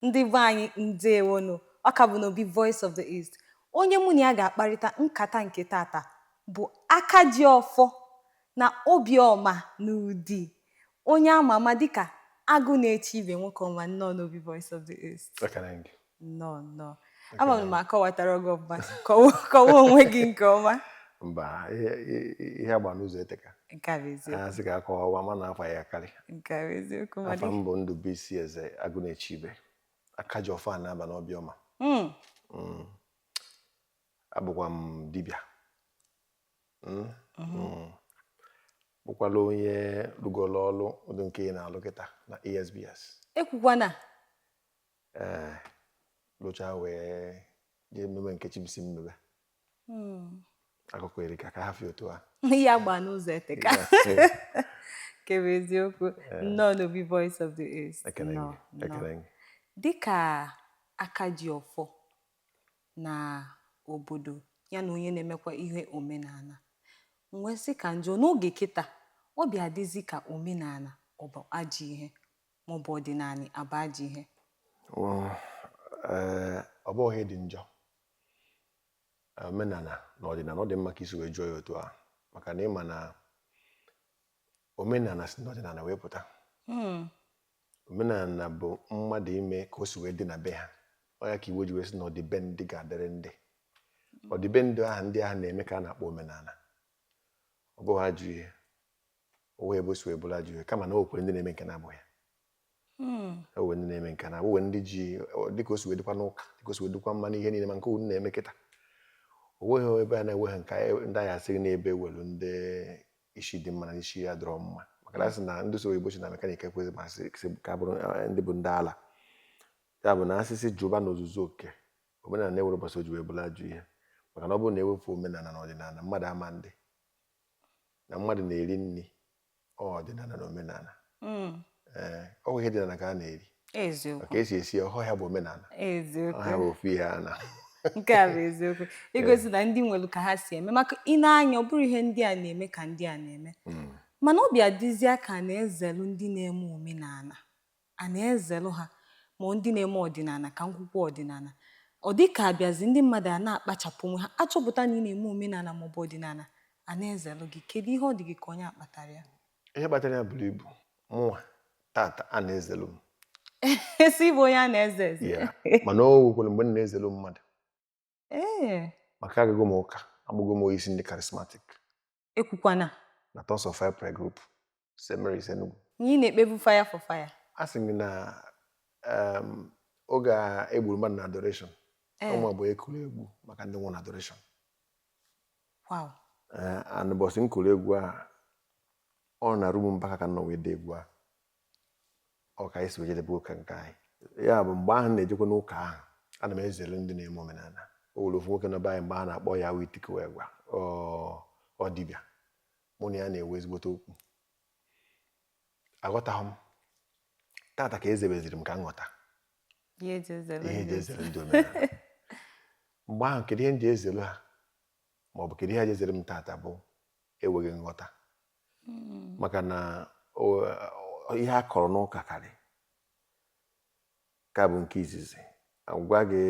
Ndị be anyị ndewonu, ọ ka bụ n'Obi Voice of the East. Onye mụ na ya ga-akparịta nkata nke tata bụ Akajiọfọ na Obiọma n'Udi. Onye ama ama dịka agụ na-eche ibe nwoke ọma nnọọ n'Obi Voice of the East. Nnọọ. Ama m akọwatara gị ọma, kọwa onwe gị nke ọma. Mba, ihe agba n'ụzọ eteka. Nke a bụ eziokwu. Asị ka akọwa ma na-afa ya akarị. Nke a bụ eziokwu. Afa m bụ Ndubuisi Eze agụ na-eche ibe. Akajiọfọ na-aba n'Obiọma. Abụkwa m dibịa. Bụkwala onye rugolo ọlụ ụdị nke ị na-alụ kịta na ESBS. Ekwukwana? Lụcha wee jee mmemme nke Chibisi mmemme. Akụkọ erika ka ha fi otu a. Ya gba n'ụzọ eteka. Ke bụ eziokwu. Nnọọ n'Obi Voice of the East. Ekele. Dịka Akajiọfọ na obodo ya na onye na-emekwa ihe omenala, nwee sị ka njọ n'oge kịta ọ bịa dịzi ka omenala ọ bụ ajọ ihe maọbụ ọdịnala abụ ajọ ihe. Ọ bụ ihe dị njọ. Omenala na ọdịnala ọ dị mma ka isi wee jụọ ya otu a, maka na ịma na omenala si n'ọdịnala wee pụta. Omenala bụ mmadụ ime ka o si wee dị na be ha. Ọ ya ka Igbo ji wee sị na ọdịbendị ga-adịrị ndị. Ọdịbendị ahụ ndị ahụ na-eme ka a na-akpọ omenala. Ọ bụghị ajọ ihe. O wee bụ si wee bụrụ ajọ ihe, kama na o kwere ndị na-eme nke na-abụghị ya. O wee ndị na-eme nke na, o wee ndị ji dịka o si wee dịkwa n'ụka, dịka o si wee dịkwa mma n'ihe niile ma nke unu na-eme kịta. O nweghị ebe a na-enweghị nke ndị agha asịrị n'ebe welu ndị isi dị mma na isi ya dọrọ mma. Maka na asị na ndị so Igbo si na mekanik ekwezi ma asị ka bụrụ ndị bụ ndị ala. Ya bụ na asịsị jụba n'ozuzu oke, omenala na-ewere ụbọchị o ji wee bụrụ ajọ ihe. Maka na ọ bụrụ na ewepụ omenala na ọdịnala, mmadụ ama ndị na mmadụ na-eri nri ọdịnala na omenala. Ọ ihe dị na ka a na-eri. Maka esi ọhọ ya bụ omenala. Ọha bụ ofu ihe a na. Nke a bụ eziokwu. Igosi na ndị nwelu ka ha si eme, maka ị na-anya ọ bụrụ ihe ndị a na-eme ka ndị a na-eme. Mana ọ bịa dịzịa ka a na-ezelu ndị na-eme omenala, a na-ezelu ha ma ndị na-eme ọdịnala ka nkwukwu ọdịnala. Ọ dị ka abịazi ndị mmadụ a na-akpachapụ onwe ha, achọpụta na ị na-eme omenala maọbụ ọdịnala, a na-ezelu gị. Kedu ihe ọ dị gị ka onye akpatara ya? Ihe kpatara ya buru ibu mụnwa tata a na-ezelu m. Esi bụ onye a na-eze eze. Mana o nwekwara mgbe m na-ezelu mmadụ. Maka agụgụ m ụka, agbụgụ m isi ndị charismatic. Ekwukwana? Na Tons of Fire Prayer Group, St. Mary's Enugu. Ị na-ekpebu fire for fire? A sị m na oge a egburu mmadụ na adoration, ụmụ abụọ ekuru egwu maka ndị nwụrụ na adoration. Wow. And ụbọchị m kuru egwu a, ọ na rumu mpaka ka nọ wee dee egwu a. Ọ ka esi wejedebe ụka nke anyị. Ya bụ mgbe ahụ na-ejekwa n'ụka ahụ, ana m ezere ndị na-eme omenala. O were ofu nwoke nọ be anyị mgbe a na-akpọ ya Witike Egwa, ọ dibịa. Mụ na ya na-ewe ezigbote okwu. Aghọtaghị m. Tata ka ezebeziri m ka nghọta ihe eji ezere ndị omenala. Mgbe ahụ kedu ihe ndị ezere ha maọbụ kedu ihe eji ezere m tata bụ enweghị nghọta. Maka na ihe a kọrọ n'ụka karị ka bụ nke izizi. Agwa gị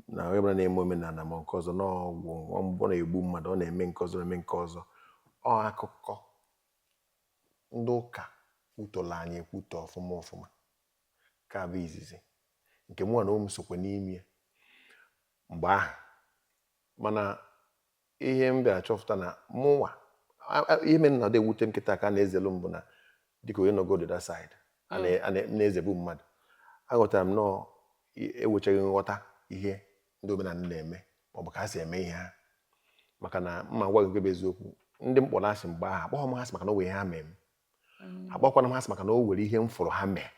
na onye ọbụla na-eme omenala ma nke ọzọ n'ọgwụ ọ na-egbu mmadụ, ọ na-eme nke ọzọ na-eme nke ọzọ. Ọ akụkọ ndị ụka kwutọla anyị ekwutọ ọfụma ka bụ izizi nke mụ na ụmụ sokwe n'ime mgbe ahụ. Mana ihe m bịara chọpụta na mụnwa ihe mere na ọ dị ewute m kịta ka a na-ezelu m bụ na dịka onye nọgo the other side a na-ezebu mmadụ. Aghọtara m nọọ ewechaghị nghọta ihe ndị omenala na-eme maọbụ ka ha si eme ihe ha. Maka na mma gwa gị eziokwu, ndị mkpọrọ asị mgbe ahụ akpọghọ m ha sị maka na o were ihe ha mee m. Akpọkwana m ha sị maka na o were ihe m fụrụ ha mee.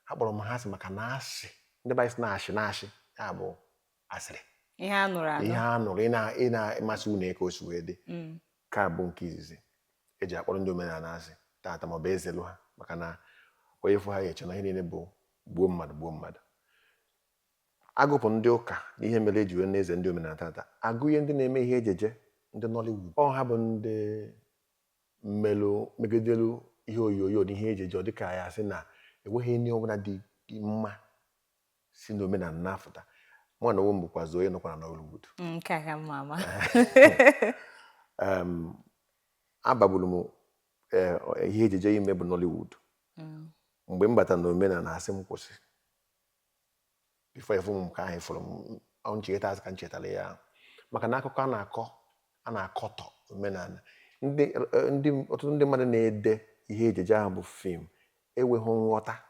Akpọrọ m ha sị maka na asị ndị be anyị na-ashị ya bụ asịrị. Ihe a nụrụ ị na-amasị unu ka o si wee dị. Ka bụ nke izizi eji akpọrọ ndị omenala asị tata maọbụ ezelu ha, maka na onye fụ ha ya eche na ihe niile bụ gbuo mmadụ. Agụpụ ndị ụka na ihe mere eji wee na-eze ndị omenala tata, agụ ihe ndị na-eme ihe ejeje ndị Nollywood. Ọ ha bụ ndị megidelu ihe oyoyo na ihe ejeje, ọ dịka ya sị na enweghị ihe ọbụla dị mma si n'omenala na-afụta mụ na onwe m bụkwazi onye nọkwa na Nollywood. Nke a ka mama. Abagburu m ihe ejije ime bụ Nollywood. Mgbe m batara n'omenala na-asị m kwụsị bifo efu m ka ahụ fụrụ m ncheta azụ ka nchetara ya maka na akụkọ a na-akọtọ omenala ọtụtụ ndị mmadụ na-ede ihe ejije ahụ bụ fim enweghị nghọta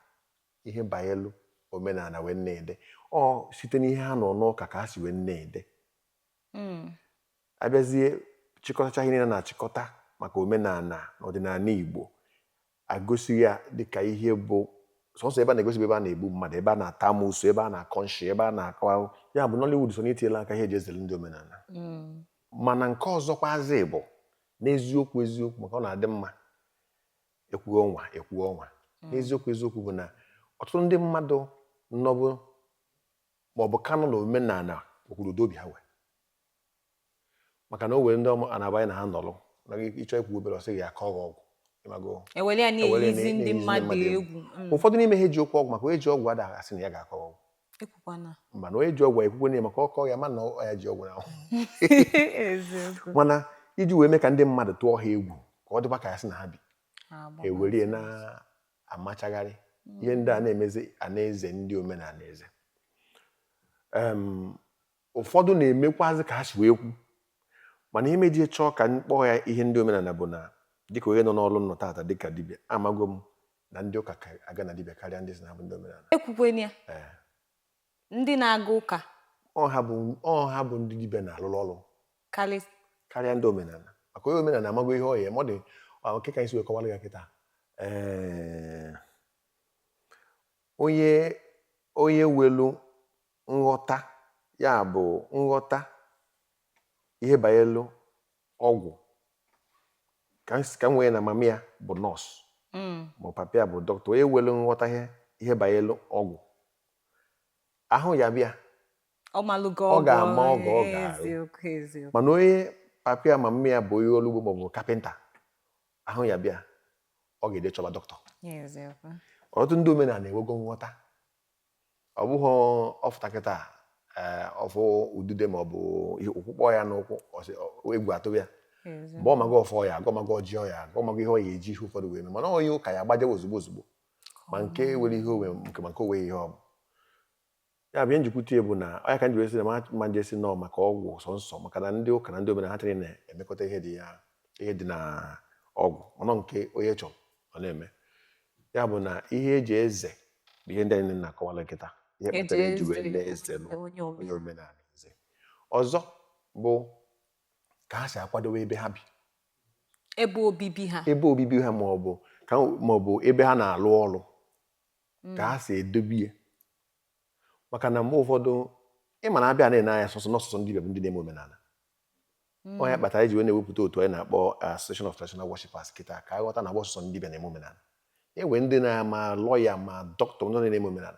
ihe banyelu omenala wee na-ede ọ site n'ihe ha nọ n'ụka ka ha si wee na-ede abịazie chịkọtacha ihe niile na-achịkọta maka omenala na ọdịnala Igbo agosi ya dịka ihe bụ sọsọ ebe a na-egosi ebe a na-egbu mmadụ ebe a na-ata amụsụ ebe a na-akọ nshi ebe a na-akọ ya bụ Nollywood so n'itiela aka ihe eji ezere ndị omenala mana nke ọzọkwazi bụ n'eziokwu maka ọ na-adị mma ekwuo ọnwa n'eziokwu bụ na ọtụtụ ndị mmadụ nọbụ maọbụ kanụ na omenala okwuru obi ha wee maka na o were ndị anabanye na ha nọrọ na ịchọ ikwu obere ọsị gị akọ ọgwụ ewere ya na-eyizi ndị mmadụ egwu ụfọdụ n'ime ha eji okwu ọgwụ maka onye ji ọgwụ adaghị asị na ya ga-akọ ọgwụ mana onye ji ọgwụ ekwukwe na maka ọkọ ya ma na ya ji ọgwụ n'ahụ mana iji wee mee ka ndị mmadụ tụọ ha egwu ka ọ dịkwa ka ya sị na ha bi ewere na-amachagharị ihe ndị a na-emezi anaeze ndị omenala eze ụfọdụ na-emekwazi ka ha si wee kwu mana ime ji chọọ ka mkpọ ya ihe ndị omenala bụ na dịka onye nọ n'ọrụ nnọ tata dịka dibịa amago m na ndị ụka aga na dibịa karịa ndị si na bụ ndị omenala ekwukweni ya ndị na-aga ụka ọha bụ ndị dibịa na-alụrụ ọrụ karịa ndị omenala maka onye omenala amago ihe ọya ma ọ dị oke ka isi wee kọwara ya kịta onye welu nghọta ya bụ nghọta ihe banyelu ọgwụ ka nwee na mama ya bụ nọọsụ ma papa ya bụ dọkịta onye welu nghọta ihe banyelu ọgwụ ahụ ya bịa ọ ga-ama ọgụ ọ ga-arụ mana onye papa ya ma mama ya bụ onye ọrụ ugbo maọbụ kapịnta ahụ ya bịa ọ ga-eje chọba dọkịta ọtụtụ ndị omenala na-enwego nghọta ọ bụghị ọfụta kịta ọfụ udude maọbụ ụkwụkpọ ya n'ụkwụ egwu atụ ya mgbe ọ mago ọfọ ya agọmago ọjị ya agọmago ihe ọ ya eji ihe ụfọdụ wee mee mana onye ụka ya agbajewe ozugbo ma nke were ihe owe nke maka owe ihe ọ bụ ya bụ njikwute bụ na ọ ya ka nji wee sị na ma njesi nọ maka ọgwụ sọ nsọ maka na ndị ụka na ndị omenala ha chịrị na-emekọta ihe dị na ọgwụ mana nke onye chọrọ ọ na-eme ya bụ na ihe eji eze bụ ihe ndị anyị na-akọwala nkịta ihe kpatara eji wee na-eze onye omenala eze ọzọ bụ ka ha si akwadowe ebe ha bi ebe obibi ha maọbụ ebe ha na-alụ ọrụ ka ha si edobie maka na mgbe ụfọdụ ịma na abịa na-ene anya sọsọ ndị bụ ndị na-eme omenala onye kpatara eji wee na-ewepụta otu anyị na-akpọ Association of Traditional Worshipers kịta ka a ghọta na ọsọsọ ndị na-eme omenala enwe ndị na-ama lọya ma dọkịta ndị na-eme omenala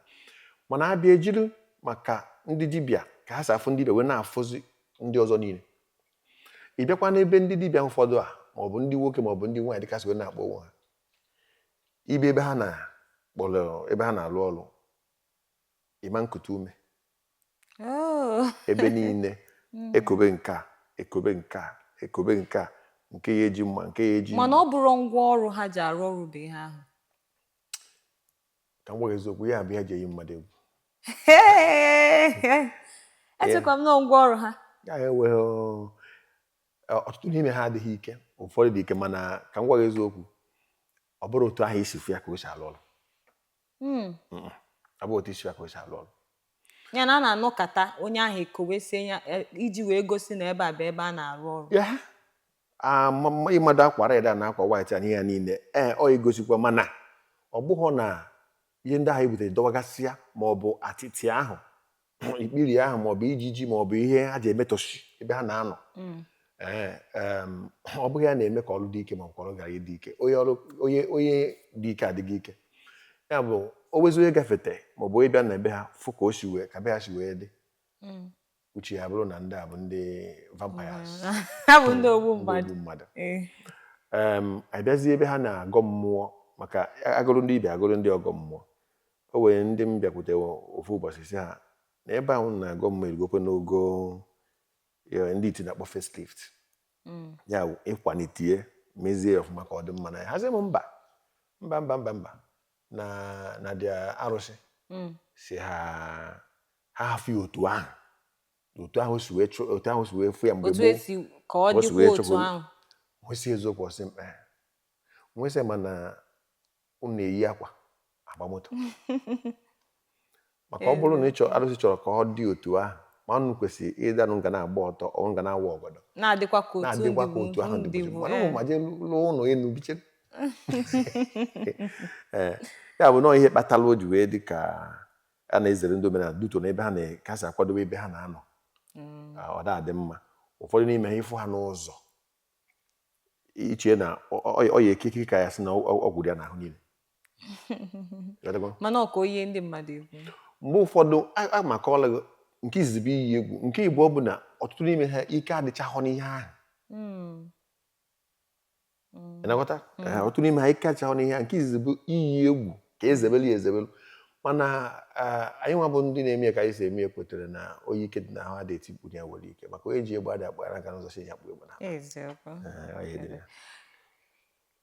mana abịa ejiri maka ndị dibịa ka ha si afụ ndị dibịa wee na-afụzi ndị ọzọ niile ị bịakwa n'ebe ndị dibịa ụfọdụ a maọbụ ndị nwoke maọbụ ndị nwaanyị dịka si wee na-akpọ onwe ha ibe ebe ha na-alụ ọrụ ịma nkụta ume ebe niile ekobe nka nke ya eji mma nke ya eji mana ọ bụrụ ngwa ọrụ ha ji arụ ọrụ bụ ihe ahụ ka m gwa eziokwu ya bụ ya ji eyi mmadụ egwu echekwa m na ngwa ọrụ ha ya enweghị ọtụtụ n'ime ha adịghị ike ụfọdụ dị ike mana ka m gwa eziokwu ọ bụrụ otu ahụ isi fụ ya ka o si alụ ọrụ ọ bụ otu isi ya ka o si alụ ọrụ ya na a na-anọkọta onye ahụ ekowesie ya iji wee gosi na ebe a bụ ebe a na-arụ ọrụ ya ịmado akwa red na akwa white na ihe niile ọ egosikwa mana ọ bụghị na ihe ndị ahụ ebutere dọwagasịa maọbụ atịtị ahụ ikpiri ahụ maọbụ ijiji maọbụ ihe ha ji emetọsi ebe ha na-anọ ọ bụghị ya na-eme ka ọrụ dị ike maọbụ ka ọrụ gara dị ike onye dị ike adịghị ike ya bụ o wezi onye gafete maọbụ onye bịa na ebe ha fụ ka o si wee ka be ha si wee dị uche ya bụrụ na ndị a bụ ndị vampires ha bụ ndị ogbu mmadụ abịazie ebe ha na-agọ mmụọ maka agụrụ ndị ibe agụrụ ndị ọgọ mmụọ o nwere ndị m bịakwute ofu ụbọchị si ha na ebe ahụ na-agọ mma erigokwe n'ogo ndị iti na-akpọ facelift ya ịkwanitie mezie ọfụma ka ọ dị mma na ya hazie m mba na dị arụsị si ha hafụ ya otu ahụ si wee fụ ya mgbe gboo ka ọ dịkwa otu ahụ nwesị eziokwu ọsị mkpa nwesị mana unu na-eyi akwa agba moto maka ọ bụrụ na arụsị chọrọ ka ọ dị otu ahụ ma unu kwesịrị ịdanụ nga na-agba ọtọ ọ nga na-awa ọgọdọ na-adịkwa ka otu ahụ dị mana ụmụ ma jee lụọ ụlọ elu biche ya bụ nọọ ihe kpatara o ji wee dị ka a na-ezere ndị omenala duto na ebe ha na-ekasi akwadobe ebe ha na-anọ ọ da-adị mma ụfọdụ n'ime ha ịfụ ha n'ụzọ iche na ọ ya ekike ka ya sị na ọgwụ ya n'ahụ niile mana ọka oyi ndị mmadụ egwu mgbe ụfọdụ amakọọla nke izizi bụ iyi egwu nke Igbo bụ na ọtụtụ n'ime ha ike adịchaghọ n'ihe ahụ ịnagọta ọtụtụ n'ime ha ike adịchaghọ n'ihe ahụ nke izizi bụ iyi egwu ka ezebelu mana anyị nwa bụ ndị na-eme ka anyị si eme ekwetere na oyi ike dị n'ahụ adị etikpu ya nwere ike maka onye ji egbe adị akpara aka n'ụzọ si ya kpụ egbe na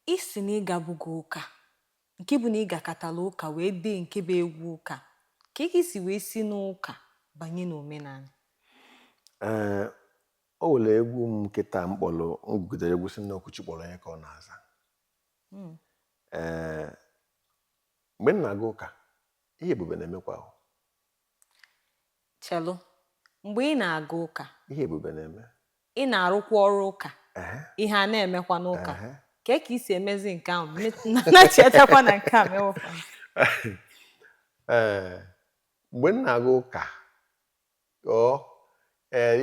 isi na ịgabugo ụka nke bụ na ị gakọtala ụka wee dee nke bụ egwu ụka ka ị si wee si n'ụka banye n'omenala o nwere egwu m nkịta mkpọrọ ngụgidere egwu si n'okwuchi kpọrọ onye ka ọ na-aza mgbe m na-aga ụka ihe ebube na-emekwa ahụ chelu mgbe ị na-aga ụka ihe ebube na-eme ị na-arụkwa ọrụ ụka ihe a na-emekwa n'ụka ka ị si emezi nke ahụ na-chetakwa na nke a mewekwa mgbe m na-aga ụka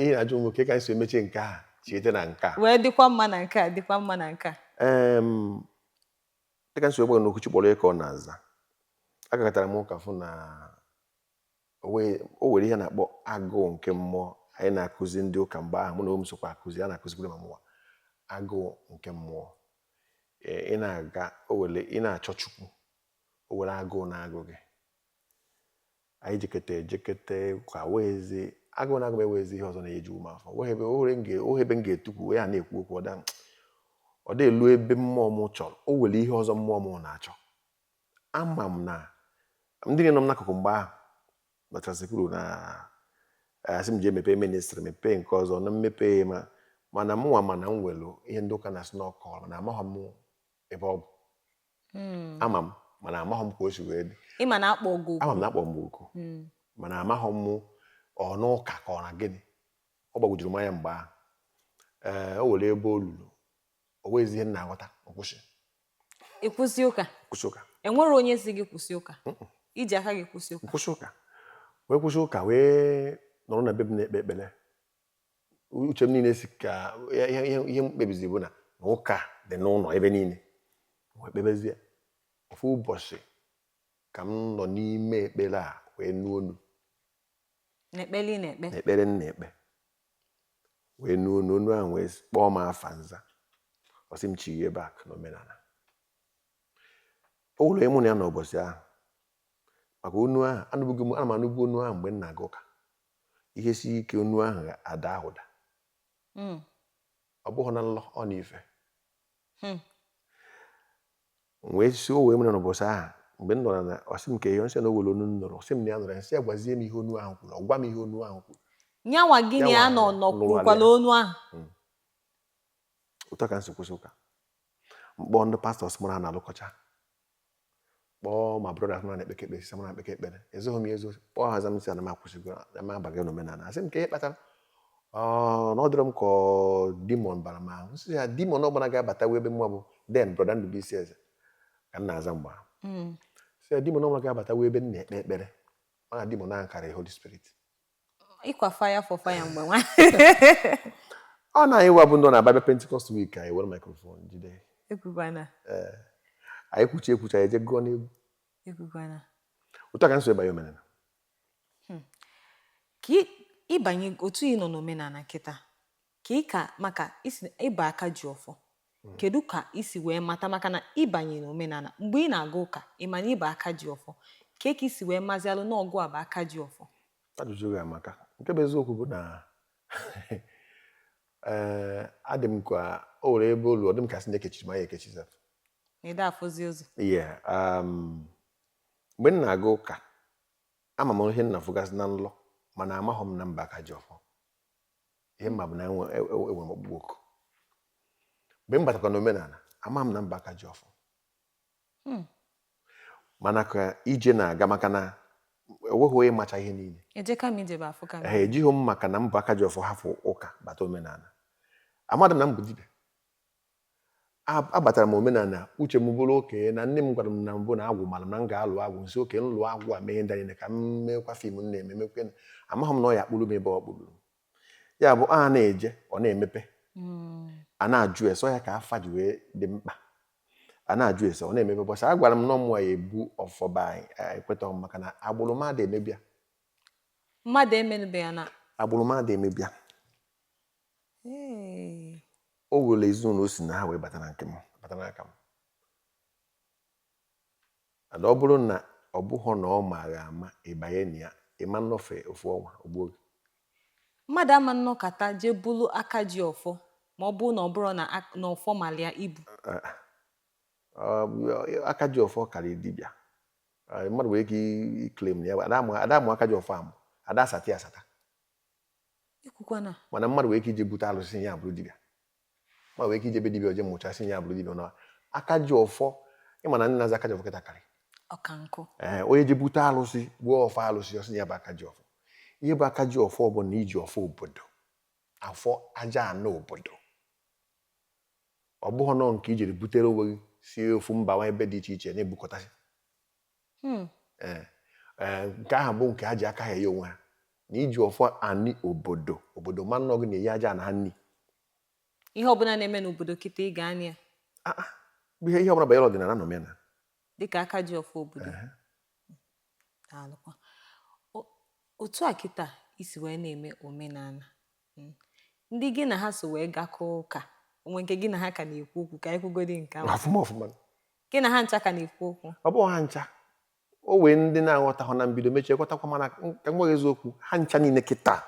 ihe na-ajụ m ka anyị si emechi nke a chete na nke a wee dịkwa mma na nke a dịkwa mma na nke a dịka nsi ogbe n'okwuchi kpọrọ ya ka ọ na-aza agakọtara m ụka fụ na o were ihe na-akpọ agụụ nke mmụọ anyị na-akụzi ndị ụka mgbe ahụ mụ na m sokwa akụzi a na-akụzikwere ma mụwa agụụ nke mmụọ ị na-aga ị na-achọ Chukwu o were agụụ na-agụ gị anyị jekete ka weezi agụụ na-agụ m ewezi ihe ọzọ na-eju m afọ ohe ebe m ga-etukwu ya na-ekwu okwu ọ dị elu ebe mmụọ m chọrọ o were ihe ọzọ mmụọ m na-achọ ama m na ndị niile nọ m n'akụkụ mgbe ahụ nọchasị kwuru na asị m ji emepe ministri mepee nke ọzọ na mmepe mana mụnwa mana m welu ihe ndị ụka na-asị n'ọkọrọ na amaghị m ebe ọ bụ ama m mana amaghị m ka o si wee dị ama m na-akpọ m oku mana amaghị m ọnụụka ka ọ na gịnị ọ gbagwojuru m anya mgbe ahụ o were ebe o lulu o wezi ihe m na-aghọta kwụsị ụka enwere onye si gị kwụsị ụka iji aka gị kwụsị ụka kwụsị ụka wee nọrọ na be m na-ekpe ekpere uche m niile si ka ihe m kpebizi bụ na ụka dị n'ụlọ ebe niile wee kpebezie ofu ụbọchị ka m nọ n'ime ekpere a wee nụ olu n'ekpere m na-ekpe wee nụ olu ahụ wee kpọọ m afa nza ọsị m chighe bak n'omenala o were mụ na ya n'ụbọchị ahụ maka onu ahụ ana m anụbu onu ahụ mgbe m na-aga ụka ihe si ike onu ahụ ada ahụda ọ bụghị na nlọ ọ na ife wee si o wee mụ na n'ụbọchị ahụ mgbe m nọrọ na ọsị m ka ihe nsị na owere onu nọrọ sị m na ya nọrọ nsị ya gwazie m ihe onu ahụ kwuru ọ gwa m ihe onu ahụ kwuru nyanwa gị na ya nọ kwukwala onu ahụ ụtọ ka m si kwụsị ụka mkpọ ndị pastọs mụrụ ha na-alụkọcha kpọọ ma brothers mụ na-ekpeke ekpere sị mụ na-ekpeke ekpere ezoghị m ezo kpọọ ha za m si ana m akwụsịgo na m abaghị n'omenala asị m ka ihe kpatara na ọ dịrọ m ka dimon bara m ahụ nsị ya dimon ọbụla ga-abata ebe mma bụ den brother Ndubuisi Eze ka m na-aza mgbe ahụ sị ya dimon ọbụla ga-abata ebe m na-ekpe ekpere mana dimon ahụ karịrị Holy Spirit ịkwa fire for fire mgbe nwa ọ na-anyịwa bụ ndị na Bible Pentecost week anyị were microphone jide anyị kwuchi anyị je gụọ n'egwu ụtọ ka m so ịbanye omenala ka ịbanye otu ị nọ n'omenala kịta ka ị ka maka ịba aka ji ọfọ kedu ka isi wee mata maka na ịbanye n'omenala mgbe ị na-aga ụka ị ma na ịba aka ji ọfọ ka isi wee mazialụ n'ọgụ a bụ aka ji ọfọ? Ajụjụ gị amaka. Nke bụ eziokwu bụ na adị m ka o were ebe olu, ọ dị m ka sị na-ekechi ma ya ekechiza. Ị da afụzi ụzọ. Mgbe m na-aga ụka, ama m ihe nna fụgasị na nlọ, mana amaghị m na mba aka ji ọfọ. Ihe mma bụ na enwere m ọkpụkpọ oku. Mgbe m batakwa n'omenala, ama m na mba aka ji ọfọ. Mana ka ije na-aga maka na enweghị onye macha ihe niile. Ejeka m ije bụ afụ ka m. Ejighị m maka na mba aka ji ọfọ hafụ ụka bata omenala. Amadị m na m bụ dibịa. Abatara m omenala, uche m bụrụ okenye na nne m gwara m na mbụ na agwụ mara m na m ga-alụ agwụ, nsi oke m lụọ agwụ a mee ndị niile ka m meekwa fim na-eme mekwe. Amaghị m na ọ ya kpụrụ m ebe ọ kpụrụ. Ya bụ a na-eje, ọ na-emepe. A na-ajụ ese ya ka afa ji wee dị mkpa. A na-ajụ ese, ọ na-emepe. Bọsa a gwara m na ọmụ ya ebu ọfọba anyị ekweta maka na agbụrụ mmadụ emebịa. Mmadụ emenube ya na agbụrụ mmadụ emebịa. O were ezinụlọ o si na ha wee bata na nke m, bata n'aka m. Ada ọ bụrụ na ọ bụghị na ọ maara ama ịbanye na ya, ịma nnọfe ofu ọnwa ogbuo gị. Mmadụ ama nnọkọta jee bulu aka ji ọfọ ma ọ bụrụ na ọ bụrụ na ọfọ malia ibu. Aka ji ọfọ karịrị dibịa. Mmadụ nwere ike iklem na ya ada amụ aka ji ọfọ amụ, ada asata ya asata. Ikwukwana. Mana mmadụ nwere ike ije bute alụsị ya bụrụ dibịa. Mmadụ nwere ike ije be dibịa oje mụchasị ya bụrụ dibịa. Na aka ji ọfọ, ịma na ndị na-aza aka ji ọfọ kịta karị. Ọkankụ. Onye je bute alụsị gbuo ọfọ alụsị ọsị ya bụ aka ji ọfọ. Ihe bụ aka ji ọfọ bụ na iji ọfọ obodo, afọ aja anọ obodo. Ọ bụghị nọ nke ijiri butere onwe gị si ofu mba nwa ebe dị iche iche na-ebukọtasị. Nke ahụ bụ nke ha ji aka ha ya onwe ha. Na iji ọfọ anị obodo, obodo mmanụ ọgụ na-eyi aja na ha nni. Ihe ọbụla na-eme n'obodo kịta ị ga-anya ya. Ihe ọbụla banyere ọdịnala nọ mena. Dịka aka ji ọfọ obodo. Daalụkwa. Otu a kịta isi wee na-eme omenala. Ndị gị na ha so wee gakọọ ụka, onwe nke gị na ha ka na-ekwu okwu ka ekwugodi nke ahụ. Ọfụma. Gị na ha ncha ka na-ekwu okwu. Ọ bụghị ha ncha. O wee ndị na-aghọtaghọ na mbido mechie ghọtakwa, mana ka m gwa gị eziokwu, ha ncha niile kịta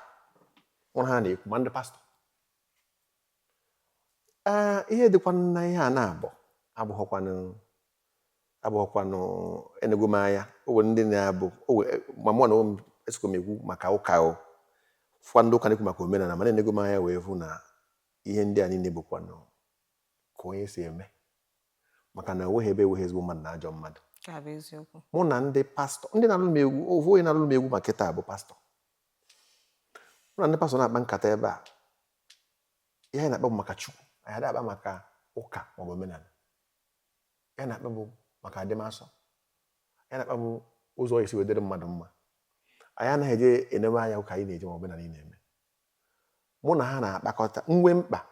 nwere ha na-ekwu, ma ndị pastọ. Ihe dịkwa na ihe a na-abụ abụghọkwanụ enegomanya. O were ndị na-abụ ma mụ na onwe m esikwa m ekwu maka ụka o. Fụkwa ndị ụka na-ekwu maka omenala, mana enegomanya wee hụ na ihe ndị a niile bụkwanụ ka onye si eme. Maka na onweghị ebe enweghị ezigbo mmadụ na ajọ mmadụ. Mụ na ndị pastọ, ndị na-alụ m egwu, ofu onye na-alụ m egwu maka taa bụ pastọ. Mụ na ndị pastọ na-akpa nkata ebe a. Ihe anyị na-akpa bụ maka Chukwu, anyị adakpa maka ụka maọbụ omenala. Ihe na-akpa bụ maka adịmasọ. Ihe na-akpa bụ ụzọ esi wedere mmadụ mma. Anyị anaghị eje enebe anya ụka anyị na-eje ma omenala anyị na-eme. Mụ na ha na-akpakọta nwe mkpa,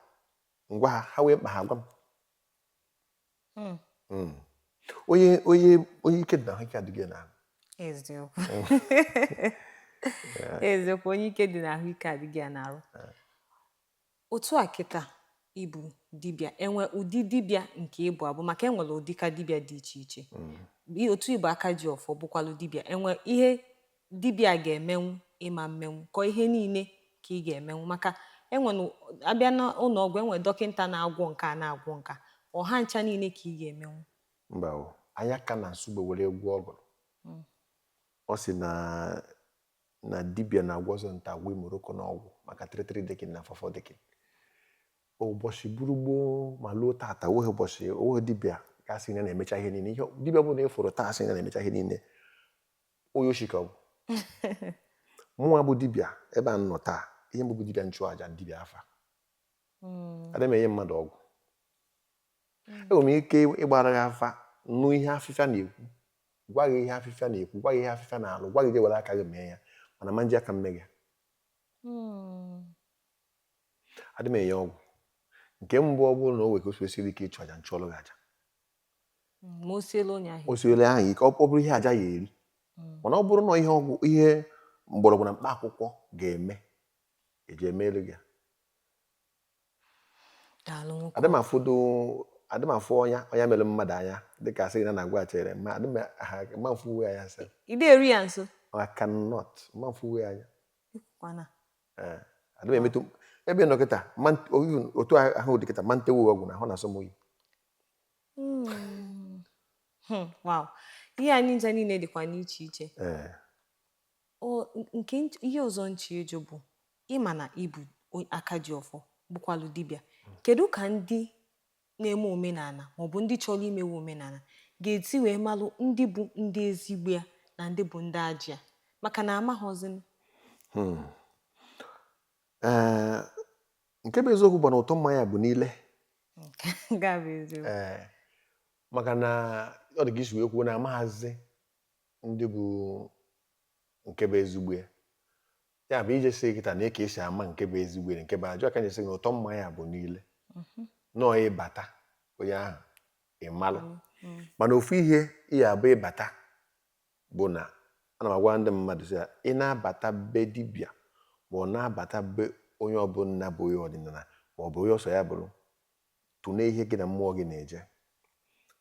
ngwa ha wee mkpa ha gwa m. Onye ike dị na ahụike adịghị na. Eziokwu. Eziokwu, onye ike dị na ahụike adịghị ya n'arụ. Otu a kịta ịbụ dibịa, enwe ụdị dibịa nke ịbụ abụ, maka enwere ụdị ka dibịa dị iche iche. Otu ịbụ aka ji ọfọ bụkwalụ dibịa, enwe ihe dibịa ga-emenwu ịma mmenwu ka ihe niile ka ị ga-emenwu. Maka enwere abịa n'ụlọ ọgwụ, enwere dọkịta na-agwọ nka na-agwọ nka, ọha ncha niile ka ị ga-emenwu. Mba o, anya ka na nsugbe were egwu ọgụrụ. Ọ sị na dibịa na-agwọ ọzọ nta agwọ imoroko n'ọgwụ maka 33 dekin na 44 dekin. Ụbọchị buru gboo ma luo tata, owe ụbọchị owe dibịa gasị na na-emecha ihe niile. Ihe dibịa bụ na ịfụrụ taa asị na na-emecha ihe niile. Onye oshika ọ bụ. Mụnwa bụ dibịa ebe a nọ taa, ihe mbụ bụ dibịa nchụaja, dibịa afa. Adị m enye mmadụ ọgwụ. Enwere m ike ịgbara gị afa, nụ ihe afịfịa na-ekwu, gwa gị ihe afịfịa na-ekwu, gwa gị ihe afịfịa na-alụ, gwa gị je were aka gị mee ya, mana ma nji aka mme gị. Adị m enye ọgwụ. Nke mbụ ọ bụrụ na o nwere ka o siri ike ịchụ aja, nchụọlụ gị aja. Ma o siele onye ahụ. O siele ahụ ike, ọ bụrụ ihe aja ya eri. Mana ọ bụrụ na ihe ọgwụ, ihe mgbọrọgwụ na mkpa akwụkwọ ga-eme, eji emelu gị. Adị m afụdo adịmafụ ọnya mere mmadụ anya dịka asị gị na na-agwa chere ma adịmafụ uwe anya sị ide eri ya nso I cannot mafụ uwe anya kwana adịm emetụ ebe nọ kịta otu ahụ dị kịta ma ntewe ọgwụ na ahụ na-asọ m oyi wow ihe anyị ncha niile dịkwa n'iche iche nke ihe ọzọ nche ịjụ bụ ịma na ibu aka ji ọfọ bụkwalụ dibịa kedu ka ndị na-eme omenala maọbụ ndị chọrọ imewe omenala ga-eti wee malụ ndị bụ ndị ezigbo ya na ndị bụ ndị ajị ya maka na amaghọzin nke bụ eziokwu bụ na ụtọ mmanya bụ niile maka na ọ dị ka isi wee kwuo na amaghazi ndị bụ nke bụ ezigbo ya bụ ije sị kịta na ka esi ama nke bụ ezigbo nke bụ ajọ aka nyesi na ụtọ mmanya bụ niile nọọ ịbata onye ahụ ịmalụ mana ofu ihe ihe abụ ịbata bụ na ana m agwa ndị mmadụ sị ya ị na-abata be dibịa ma ọ na-abata be onye ọbụla bụ onye ọdịnala ma ọ bụ onye ọsọ ya bụrụ tụne ihe gị na mmụọ gị na-eje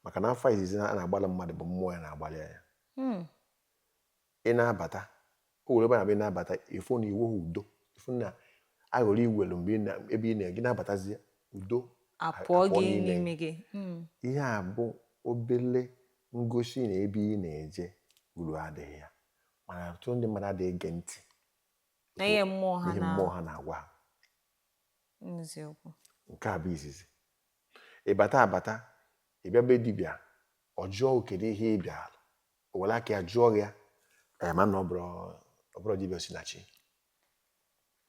maka na afọ izizi a na-agbalị mmadụ bụ mmụọ ya na-agbalị ya ị na-abata o were ebe na na-abata ifo na iwu udo ifo na aghọrọ iwelu mgbe ebe ị na-egi na-abatazi udo apụọ gị n'ime gị ihe a bụ obele ngosi na ebe ị na-eje uru adịghị ya mana ọtụtụ ndị mmadụ adịghị ege ntị na ihe mmụọ ha na-agwa ha nke a bụ izizi ịbata abata ịbịa be dibịa ọ jụọ kedu ihe ị bịara o were aka ya jụọ ya ma na ọ bụrụ dibịa osinachi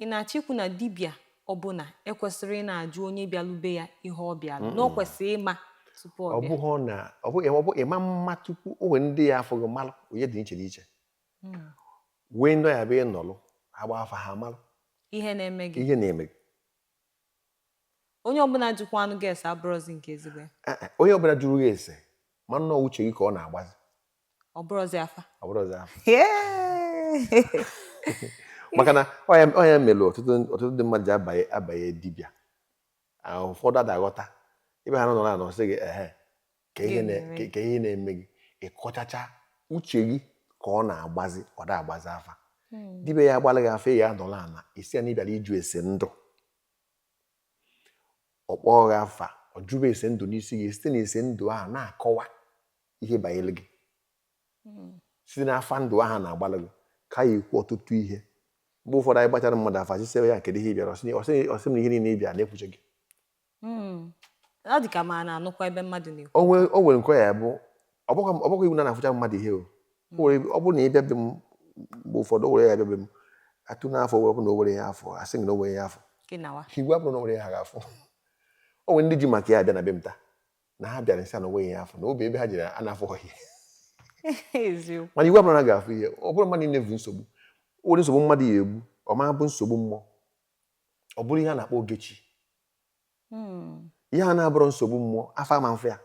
ị na-achịkwu na dibịa ọbụla ekwesịrị ị na-ajụ onye bịalube ya ihe ọ bịalụ na ọ kwesịrị ịma tupu ọ bịa ọ bụghị ịma mma tupu o nwere ndị ya afọghị malụ onye dị iche n'iche wee ndọ ya bụ ịnọlụ agba afa ha malụ ihe na-eme gị onye ọbụla jụkwa anụ gị ese abụrụzi nke ezigbo onye ọbụla jụrụ ya ese ma nnọọ uche gị ka ọ na-agbazi ọ bụrụzi afa maka na onye melụ ọtụtụ ndị mmadụ ji abanye dibịa ụfọdụ adaghọta ebe ha nọ na sị gị ka ihe na-eme gị ịkọchacha uche gị ka ọ na-agbazi ọ da-agbazi afa dibịa ya agbalị gị afa ya anọla ana isi ya na ịbịara iju ese ndụ ọ kpọọ gị afa ọ jụba ese ndụ n'isi gị site na ese ndụ ahụ na-akọwa ihe banyere gị site n'afa ndụ ahụ na-agbalị gị ka ya ekwu ọtụtụ ihe mgbe ụfọdụ anyị gbachara mmadụ afa sisebe ya kedu ihe ị bịara ọsị m ihe niile ị bịara na-ekwuche gị ọ dị ka ma na-anụkwa ebe mmadụ na-ekwu o nwere nke ya bụ ọ bụghị iwu na na-afụcha mmadụ ihe ọ bụrụ na ị bịa be m mgbe ụfọdụ o were ya bịa be m atụ n'afọ ọ bụrụ na o were ya afọ asị gị na o were ya afọ igwe abụrụ na o were ya ha ga-afụ o nwere ndị ji maka ya abịa na be m taa na ha bịara nsị na onwe ya afọ na obi ebe ha jere a na-afọ ihe mana igwe abụrụ na ga-afụ ihe ọ bụrụ mmadụ na-evu nsogbu o nwere nsogbu mmadụ ya egbu ọ ma bụ nsogbu mmụọ ọ bụrụ ihe a na-akpọ ogechi ihe a na-abụrụ nsogbu mmụọ afa ma mfe ya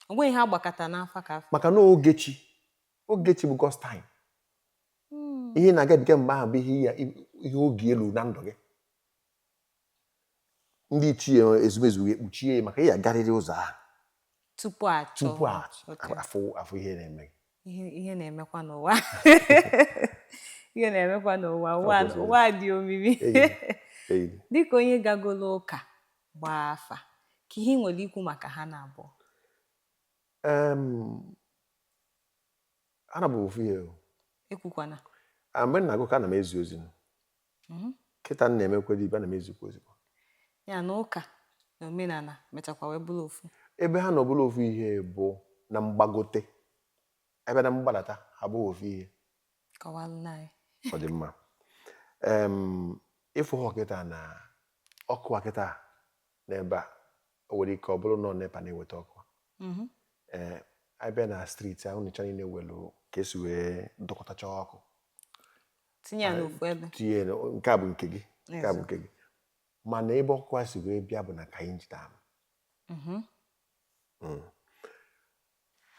onwe ihe agbakọta n'afa ka afọ maka na ogechi bụ God's time ihe na-agabiga mgbe ahụ bụ ihe oge elu na ndụ gị ndị ichie ezumezu ekpuchie ya maka ihe agarịrị ụzọ ahụ tupu afọ ihe na-eme ihe na-emekwa n'ụwa ihe na-emekwa n'ụwa ụwa dị omimi dịka onye gagolo ụka gbaa afa ka ihe nwere ikwu maka ha na-abụọ ana bụ ofu ihe ekwukwana mgbe m na-agụ ka ana m ezi ozi kịta m na-emekwa dibịa ana m ezikwa ozikwa ya na ụka na omenala mechakwa wee bụrụ ofu ebe ha nọ bụrụ ofu ihe bụ na mgbagote ebe na mgbadata ha bụ ofu ihe ọ dị mma ịfụ ọkịta na ọkụ akịta n'ebe a o nwere ike ọ bụrụ na nepa na-eweta ọkụ abịa na streeti ahụ nịcha niile welu ka esi wee dọkọtacha ọkụ tinye ya n'ofu ebe tinye nke a bụ nke gị nke a bụ nke gị mana ebe ọkụ a si wee bịa bụ na ka anyị jide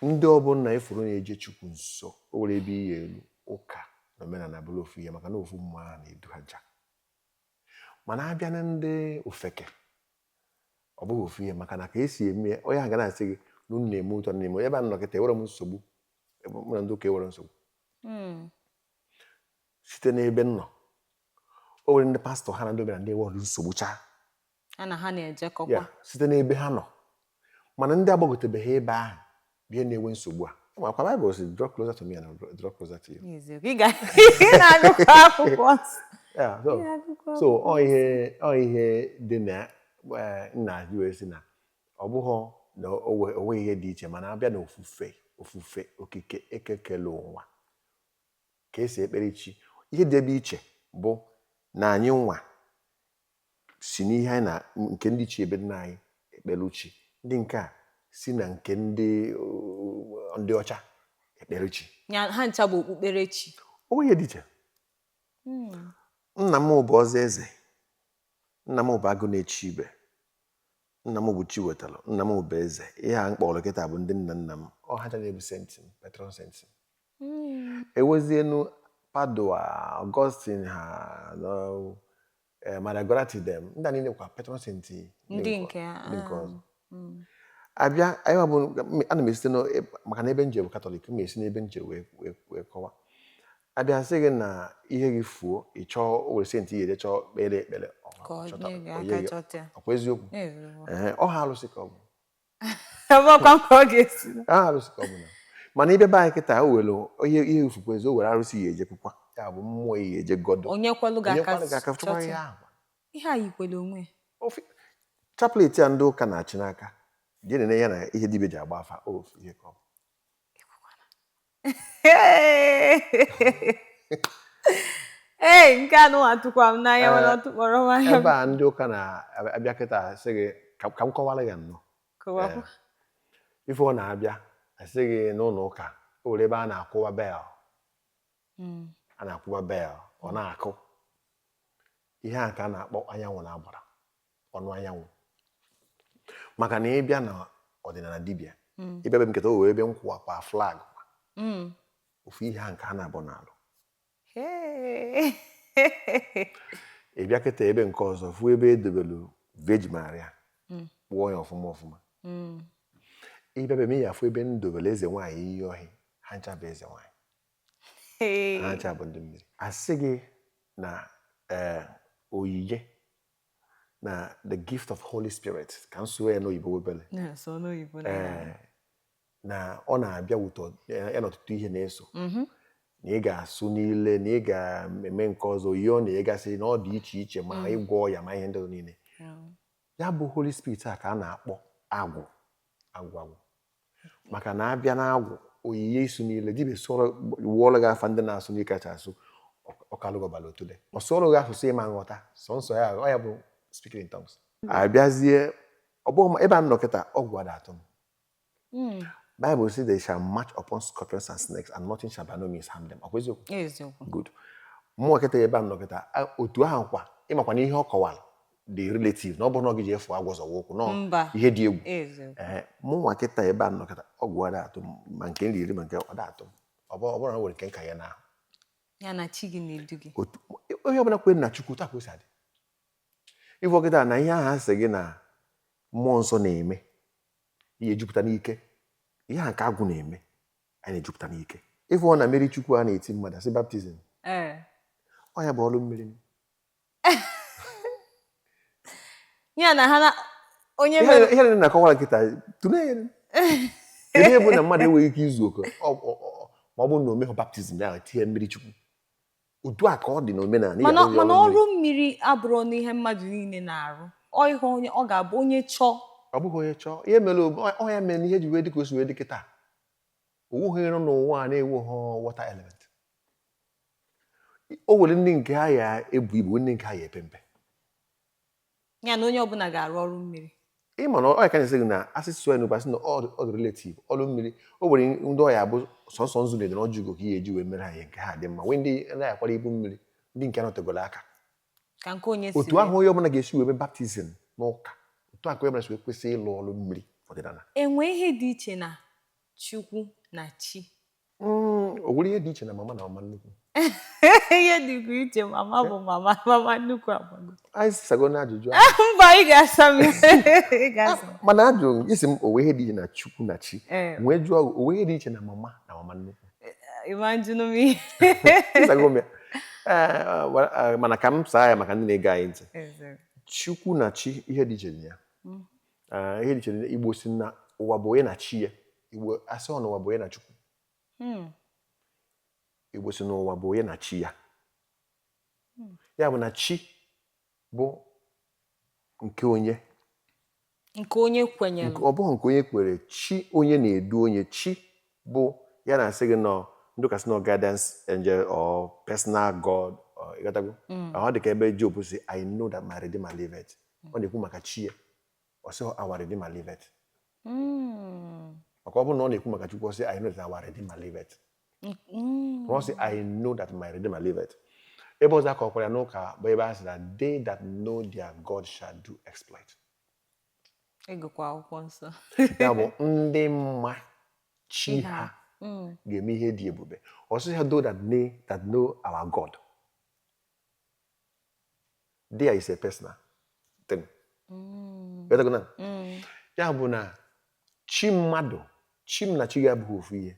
ndị ọbụla ifuru na-eje Chukwu nso o nwere ebe ihe elu ụka na omenala bụrụ ofu ihe maka na ofu mmụọ ahụ na-edu ha ja mana abịa na ndị ofeke ọ bụghị ofu ihe maka na ka esi eme onye ahụ ga na-asị gị na unu na-eme ụtọ na-eme ebe a nọkịta ewere m nsogbu mụ na ndị ụka ewere nsogbu site n'ebe nọ o nwere ndị pastọ ha na ndị omenala na-ewe nsogbu chaa na ha na-ejekọkwa site n'ebe ha nọ mana ndị agbagotebeghị ebe ahụ bụ ihe na-enwe nsogbu a makwa Bible si draw closer to me and draw closer to you. So ọ ihe dị na nna ji wee sị na ọ bụghị na onwe ihe dị iche mana abịa na ofufe okike ekekele ụwa ka esi ekpere chi ihe dị ebe iche bụ na anyị nwa si n'ihe anyị na nke ndị chi ebe nna anyị ekpere chi ndị nke a si na nke ndị ọcha ekpere chi ha ncha bụ okpukperechi onwe ihe dị iche nna m bụ ọzọ eze nna m bụ agụ na-echi ibe nna m bụ chi wetara nna m bụ eze ihe a mkpọrọ kịta bụ ndị nna nna m ọ ha na-ebu sentin patron sentin ewezienu Padua Augustine ha Madagoratidem ndị a niile kwa patron sentin ndị nke ọzọ abịa anyị bụ ana m esite maka na ebe nje bụ katọlik m esi n'ebe nje wee kọwa abịa sị gị na ihe gị fuo ị chọọ o were senti ihe chọọ kpere ekpere ọkwa eziokwu ọ ha alụsị ka ọ bụ ha alụsị ka ọ bụ na mana ibe be anyị kịta o were ihe ufukwa ezi o were arụsị ya ejekwukwa ya bụ mmụọ ya eje godo onye kwelu ga-aka ihe a yikwere onwe chaplet ya ndị ụka na-achị n'aka je na ya na ihe dibịa ji agba afa ihe ka ọ bụ nke anụ atụkwa m n'anya mana ọ tụkpọrọ m anya ebe a ndị ụka na-abịa kịta sị gị ka m kọwara ya nnọọ ife ọ na-abịa asị gị n'ụlọ ụka o were ebe a na-akwụwa bel ọ na-akụ ihe a ka a na-akpọ anyanwụ na-agbara ọnụ anyanwụ maka na ịbịa na ọdịnala dibịa ịbịa ebe nketa o were ebe nkwụwa kwa flag ofu ihe a nke a na-abụ n'alụ ịbịa kịta ebe nke ọzọ fụ ebe edobelu Virgin Maria kpụọ ya ọfụma ịbịa ebe ya afụ ebe ndobelu eze nwaanyị iyi ohi ha ncha bụ eze nwaanyị ha ncha bụ ndị mmiri asị gị na oyiye na the gift of Holy Spirit ka nso ya n'oyibo webele na ọ na-abịa ụtọ ya na ọtụtụ ihe na-eso na ị ga-asụ n'ile na ị ga-eme nke ọzọ ihe ọ na-egasị na ọ dị iche iche ma ịgwọ ya ma ihe ndị ọzọ niile ya bụ Holy Spirit a ka a na-akpọ agwụ maka na abịa na agwụ oyiye isu niile dibịa sọrọ wụọrọ gị afa ndị na-asụ n'ike kacha asụ ọkalụgọbala otule ọ sọrọ gị asụsụ ịma nghọta sọnsọ ya ọ ya bụ speaking in tongues abịazie ọ bụghị ebe a nọ kịta ọgwụ ada atọ m Bible says they shall march upon scorpions and snakes and nothing shall by no means harm them. Eziokwu. Good. Mmụọ kịta ebe a nọ kịta otu ahụ kwa ịmakwa na ihe ọ kọwara the relative na ọ bụrụ na ọ gị ji efu agwọ zọwa ụkwụ nọ ihe dị egwu mmụọ kịta ebe a nọ kịta ọgwụ ada atọ ma nke nri iri ma nke ọ da atọ ọ bụrụ na nwere nke nka ya na ya na chi gị na-edu gị onye ọbụla kwere na Chukwu taa ka o si adị ịfọ kịta na ihe ahụ asị gị na mmụọ nsọ na-eme ihe jupụta n'ike ihe a nke agwụ na-eme anyị na-ejupụta n'ike ịfụ ọ na mmeri Chukwu a na-eti mmadụ asị baptizim ọ ya bụ ọrụ mmiri ya na ha onye ihe na-akọwara nkịta tụlee kedu ebe na mmadụ enweghị ike izu oke ma ọ bụrụ na o meghị baptizim ya tinye mmiri Chukwu otu a ka ọ dị n'omenala mana ọrụ mmiri abụrụ n'ihe mmadụ niile na-arụ ọ ga-abụ onye chọọ ọ bụghị onye chọọ ihe mere ọya mere na ihe ji wee dị ka o si wee dị kịta onweghị nọ n'ụwa a na-enweghị water element o nwere ndị nke ha ya ebu ibu ndị nke ha ya epe mpe ya na onye ọbụla ga-arụ ọrụ mmiri ịma na ọya ka na-esi gị na asịsụ enu basị na ọ dị relative ọrụ mmiri o nwere ndị ọya bụ sọnsọ nzu na-ede na ọjụgo ka ihe eji wee mere ha ihe nke ha dị mma nwee ndị na-akwara ibu mmiri ndị nke anọtegolo aka ka nke onye si otu ahụ onye ọbụla ga-esi wee mee baptizim n'ụka otu a ka onye ọbụla si wee kwesị ịlụ ọrụ mmiri ọdịnala enwe ihe dị iche na Chukwu na chi o nwere ihe dị iche na mama na mama nnukwu Ihe dịkwa iche mama bụ mama nnukwu agbago. anyị sisago na ajụjụ ahụ. Mba, ị ga-asa m. Ị ga-asa m. Mana ajụ isi m owe ihe dị iche na Chukwu na Chi. Eh. Wee jụọ owe ihe dị iche na mama nnukwu. Imagine me. Sisago m ya. Mana ka m saa ya maka ndị na-ege anyị ntị. Chukwu na Chi ihe dị iche dị ya. Ihe dị iche dị Igbo si na ụwa bụ onye na Chi ya. Igbo asị ọnụ ụwa bụ onye na Chukwu. Igbo si na ụwa bụ onye na Chi ya. Ya bụ na Chi bụ nke onye. Nke onye kwenyere. Ọ bụghị nke onye kwere. Chi onye na-edu onye. Chi bụ ya na-asị gị nọ ndị kasị nọ guidance angel or personal God. Ịghọtago? Ọ dị ka ebe Job si I know that my Redeemer liveth. Ọ na-ekwu maka Chi ya. Ọ sị our Redeemer liveth. Maka ọ bụrụ na ọ na-ekwu maka Chukwu ọ sị I know that our Redeemer liveth. Ọ sị I know that my Redeemer liveth. Ebe ọzọ aka ọkwara n'ụka bụ ebe a sị na they that know their God shall do exploit. Ịgụkwa akwụkwọ nsọ. Ya bụ ndị mma Chi ha ga-eme ihe dị ebube. Ọ sị ha those that know our God. There is a personal thing. Ya bụ na Chi mmadụ, Chi m na Chi gị abụghị ofu ihe.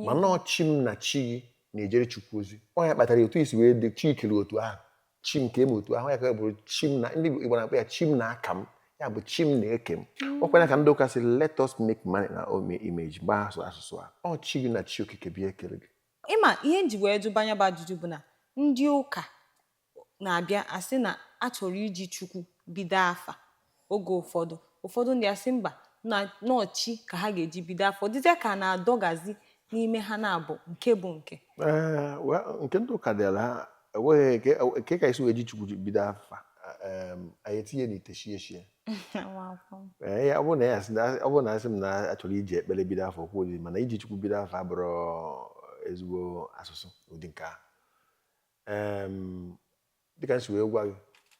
Mana ọ Chi m na Chi gị na-ejere Chukwu ozi. Ọ ya kpatara otu isi wee dị Chi kere otu ahụ. Chi m ka eme otu ahụ ya ka bụrụ Chi m na ndị Igbo na-akpọ ya Chi m na-aka m. Ya bụ Chi m na-eke m. Ọ kwere ka ndị ụka sị let us make man in our own image gbaa asụsụ a. Ọ Chi gị na Chi okike bịa ekele gị. Ịma ihe nji wee jụbanya bụ ajụjụ bụ na ndị ụka na-abịa asị na achọrọ iji Chukwu bido afa oge ụfọdụ ndị asị mba na Chi ka ha ga-eji bido afọ dịzịa ka na-adọgazi n'ime ha na-abụ nke bụ nke. Nke ndị ụka dịara ha enweghị ke ka isi wee ji Chukwu bido afa anyị etinye n'ite shie ọ bụrụ na asị m na achọrọ iji ekpere bido afọ okwu oriri mana iji Chukwu bido afọ abụrụ ezigbo asụsụ ụdị nke ahụ. Dịka nsi wee gwa gị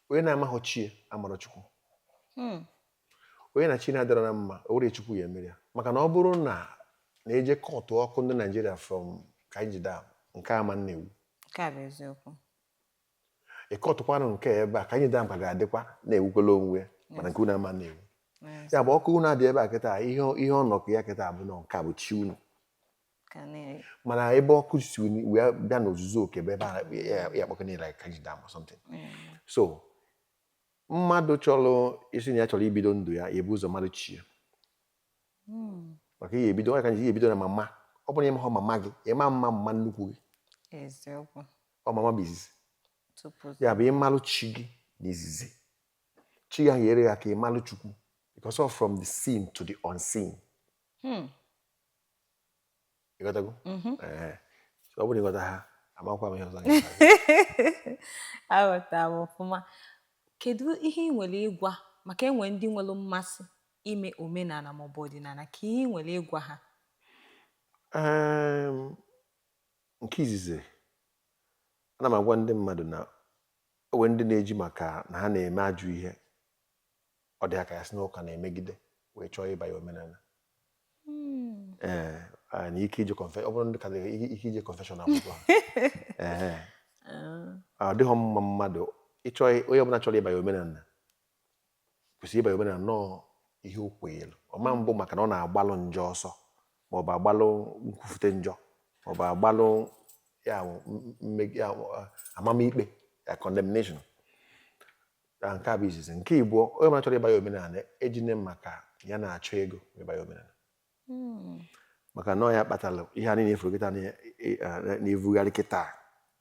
onye na-amaghị Chi amara Chukwu. Onye na Chi na-adịrọ na mma o were Chukwu ya emere ya maka na ọ bụrụ na na-eje kọtụ ọkụ ndị Naijiria from Kainji nke ama nnewu. Nke a bụ eziokwu. Ịkọtụkwanụ nke ebe a Kainji ka ga-adịkwa na-ewukwala onwe mana nke unu ama nnewu. Ya bụ ọkụ unu adị ebe a kịta ihe ọnọkụ ya kịta bụ na nke a bụ Chi unu. Mana ebe ọkụ si wee bịa n'ozuzu oke ebe ya akpọkọ niile Kainji or something. So mmadụ chọrọ isi na ya chọrọ ibido ndụ ya ebu ụzọ mmadụ Chi ya. Maka ihe ebido onye ka ihe ebido na mama. Ọ bụrụ na ịma mama gị ịma mma nnukwu gị. Eziokwu. Ọ mama bụ izizi. Ya bụ ịmalụ Chi gị n'izizi. Chi ya nyere ya ka ịmalụ Chukwu because of from the seen to the unseen. Ịghọtago? Ọ bụrụ na ịghọta ha amakwa m ihe ọzọ gị. Aghọtara m ọfụma. Kedu ihe ị nwere ịgwa maka enwe ndị nwere mmasị ime omenala maọbụ ọdịnala ka ihe ị nwere ịgwa ha? Nke izizi ana m agwa ndị mmadụ na onwe ndị na-eji maka na ha na-eme ajụ ihe ọ dị aka ya sị n'ụka na-emegide wee chọọ ịbanye omenala. Na ike ije confession ọ bụrụ ndị ka ike ije confession akwụkwọ ọ dịghị mma mmadụ ịchọ onye ọbụla chọrọ ịbanye omenala kwesịrị ịbanye omenala nọọ ihe o kwenyere ọma mbụ maka na ọ na-agbalụ njọ ọsọ maọbụ agbalụ nkwufute njọ maọbụ agbalụ amamikpe ya condemnation. Nke a bụ izizi. Nke Igbo onye ọbụla chọrọ ịbanye omenala ejine maka ya na-achọ ego ịbanye omenala maka na ọ ya kpatara ihe anyị na-efuru kịta na-evugharị kịta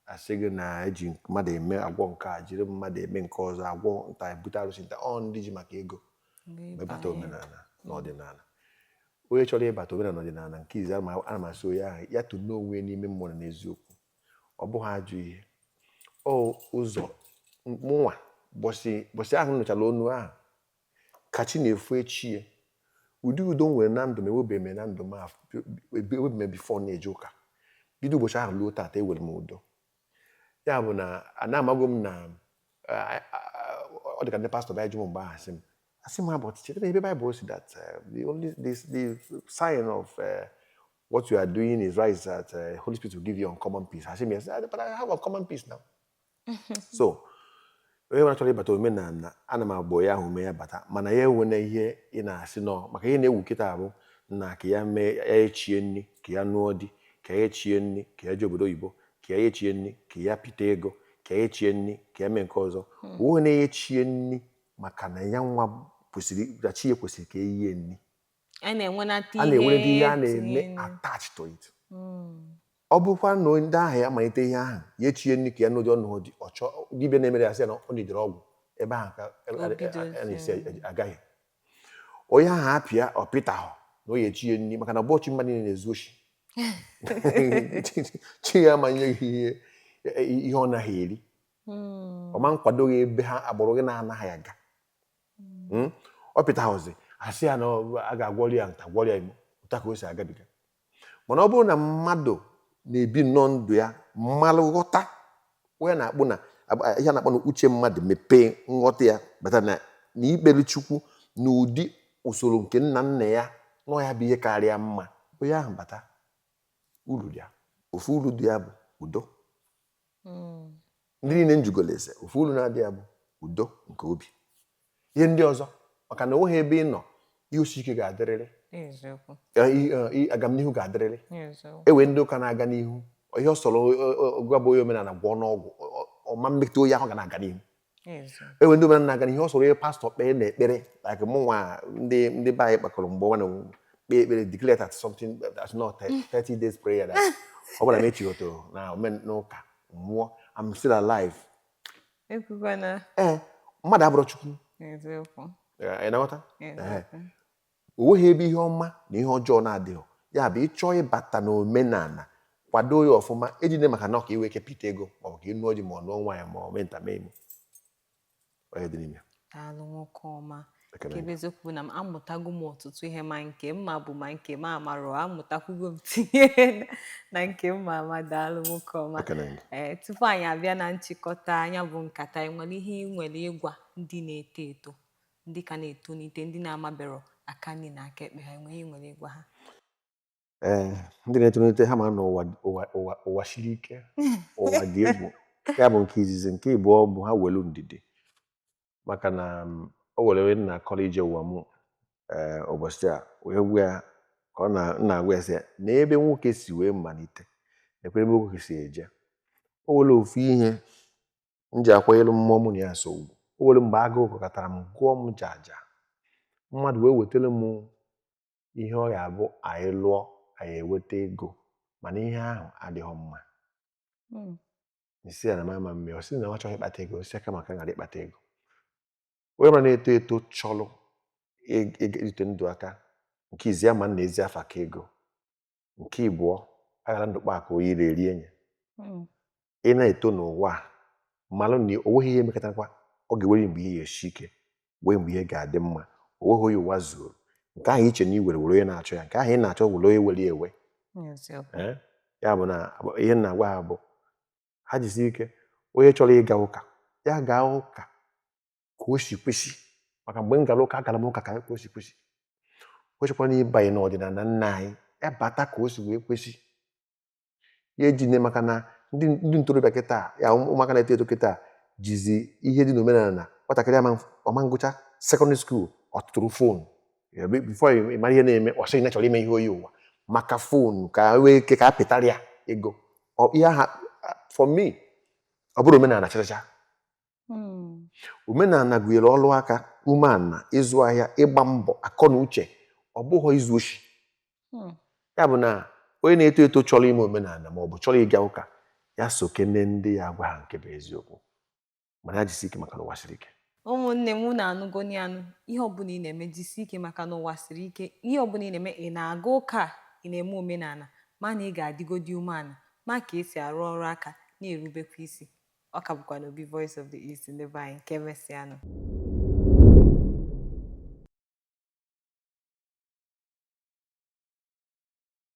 asị gị na eji mmadụ eme agwọ nke a jiri mmadụ eme nke ọzọ agwọ nta bute arụsị nta ọ ndị ji maka ego mebata omenala na ọdịnala. Onye chọrọ ịbata omenala na ọdịnala nke izi ana m asị onye ahụ ya tụnye onwe n'ime mmụọ na eziokwu ọ bụghị ajụ ihe ụzọ mụnwa bọsị ahụ nụchara onu ahụ ka Chi na-efu echi ya ụdị udo nwere na ndụ m ewebe na ndụ m ewebe bifo na-eje ụka bido ụbọchị ahụ luo tata ewere m udo. Ya bụ na na-amago m na ọ dị ka ndị pastọ bịa jụ m mgbe ahụ asị m about chere ebe Bible si that the sign of what you are doing is right, is that Holy Spirit will give you uncommon peace. Hashem yes, but I have uncommon peace now. So, onye nwere chọrọ ịbata omenala ana m abụọ ya ahụ mee ya bata mana ya enwe na ihe ị na-asị nọ maka ihe na-ewu kịta abụ na ka ya mee ya echie nri ka ya nụọ di ka ya echie nri ka ya jee obodo oyibo ka ya echie nri ka ya pite ego ka ya echie nri ka ya mee nke ọzọ onwe na-echie nri maka na ya nwa kwesịrị dachi ya kwesịrị ka eyie nri a na-enwenata ihe a na-eme attached to it. Ọ bụkwa na ndị ahụ ya malite ihe ahụ ya echie nri ka ya n'ụdị ọnụ dị ọchọ dibịa na-emere ya sị na ọ na-ejere ọgwụ ebe ahụ ka a na-esi agaghị onye ahụ apịa ọpịta ahụ na o ya echie nri maka na ụbọchị mmadụ na-ezu oshi chi ya amanyeghị ihe ọ naghị eri ọma nkwadoghị ebe ha agbụrụ gị na-anaghị aga ọpịta ahụzi asị ya na a ga-agwọrọ ya nta gwọrọ ya imo ụta ka o si agabiga mana ọ bụrụ na mmadụ na-ebi nnọọ ndụ ya mmalụ ghọta onye na-akpụ na ihe na-akpọ na uche mmadụ mepee nghọta ya bata na ikpere Chukwu n'ụdị usoro nke nna nna ya nọ ya bụ ihe karịa mma onye ahụ bata uru dị ya ofu uru dị ya bụ udo ndị niile njugolo ese ofu uru na-adị ya bụ udo nke obi ihe ndị ọzọ maka na onweghị ebe ị nọ ihe osi ike ga-adịrịrị agamnihu ga-adịrịrị ewe ndị ụka na-aga n'ihu ihe ọ sọrọ gwa onye omenala gwọọ n'ọgwụ ọma mmekọta onye ahụ ga na-aga n'ihu ewe ndị omenala na-aga n'ihu ọ sọrọ ihe pastọ kpee na ekpere like mụ nwa ndị be anyị kpakọrọ mgbe ọ na kpee ekpere declare that something that's not 30 days prayer that ọ bụla m echighọtara na n'ụka mmụọ I'm still alive mmadụ abụrụ Chukwu ị na-aghọta o nweghị ebe ihe ọma na ihe ọjọọ na-adịghị ya bụ ịchọọ ịbata n'omenala kwado ya ọfụma ejide maka na ọka iwe kepịta ego maọbụ ka ịnụ ọjị ma ọ nụọ nwaanyị ma ọ mee nta mee ime onye dị n'ime daalụ nwoke ọma ebe eziokwu na m amụtago m ọtụtụ ihe ma nke mma bụ ma nke m amarọ amụtakwugo m tinye na nke mma ama daalụ nwoke ọma tupu anyị abịa na nchịkọta anya bụ nkata nwere ihe ị nwere ịgwa ndị na-eto eto ndị ka na-etonite ndị na-amabero aka nri na aka ekpe ha enweghị nwere ịgwa ha ndị na-etonite ha ma na ụwa siri ike ụwa dị egwu ya bụ nke izizi nke ịbụọ bụ ha welu ndidi maka na o were onye na-akọrọ ije ụwa m ụbọchị a wee gwa ya ka ọ na-agwa ya sị na ebe nwoke si wee malite ekwe ebe nwoke si eje o were ofu ihe m ji akwanyere mmụọ mụ na ya so ugwu o were mgbe agụụ gụkọtara m gụọ m jaja mmadụ wee wetara m ihe ọ ga-abụ anyị lụọ anyị eweta ego mana ihe ahụ adịghị mma isi ya na mama mme ọ sị na ọ chọghị ịkpata ego si aka maka ghara ịkpata ego onye mara na-eto eto chọrọ irite ndụ aka nke izi ama na ezi afa ka ego nke ịbụọ aghara ndụkpa aka oyi eri enye ị na-eto n'ụwa malụ na onweghị ihe emekọtakwa ọ ga-ewere mgbe ihe ga-esi ike wee mgbe ihe ga-adị mma onweghị onye ụwa zuru nke ahụ iche na iwere were onye na-achọ ya nke ahụ ị na-achọ were onye were ewe ya bụ na ihe na-agwa ha bụ ha jisi ike onye chọrọ ịga ụka ya gaa ụka ka o si kwesị maka mgbe m gara ụka agara m ụka ka o si kwesị o chekwana ịbanye n'ọdịnala nna anyị ya bata ka o si wee kwesị ya ejine maka na ndị ntorobịa kịta ya ụmụaka na-eto eto kịta jizi ihe dị n'omenala na nwatakịrị ọma ngụcha sekọndịrị skuul ọtụtụrụ foonu bifo ị mara ihe na-eme ọ sịghị na chọrọ ime ihe oyi ụwa maka foonu ka wee ike ka a pịtara ya ego ihe aha for me ọ bụrụ omenala chachacha omenala gụnyere ọrụ aka umeala ịzụ ahịa ịgba mbọ akọ na uche ọ bụghị izu oshi ya bụ na onye na-eto eto chọrọ ime omenala ma ọ bụ chọrọ ịga ụka ya sokene ndị ya gwa ha nke bụ eziokwu mana ya jisi ike maka na ụwa siri ike ụmụnne m na-anụgoni anụ ihe ọbụla ị na-eme jisi ike maka na ụwa siri ike ihe ọbụla ị na-eme ị na-aga ụka ị na-eme omenala ma na ị ga-adịgodi umeala ma ka esi arụ ọrụ aka na-erubekwa isi ọ ka bụkwa n'Obi Voice of the East ndị be anyị nke emesịanụ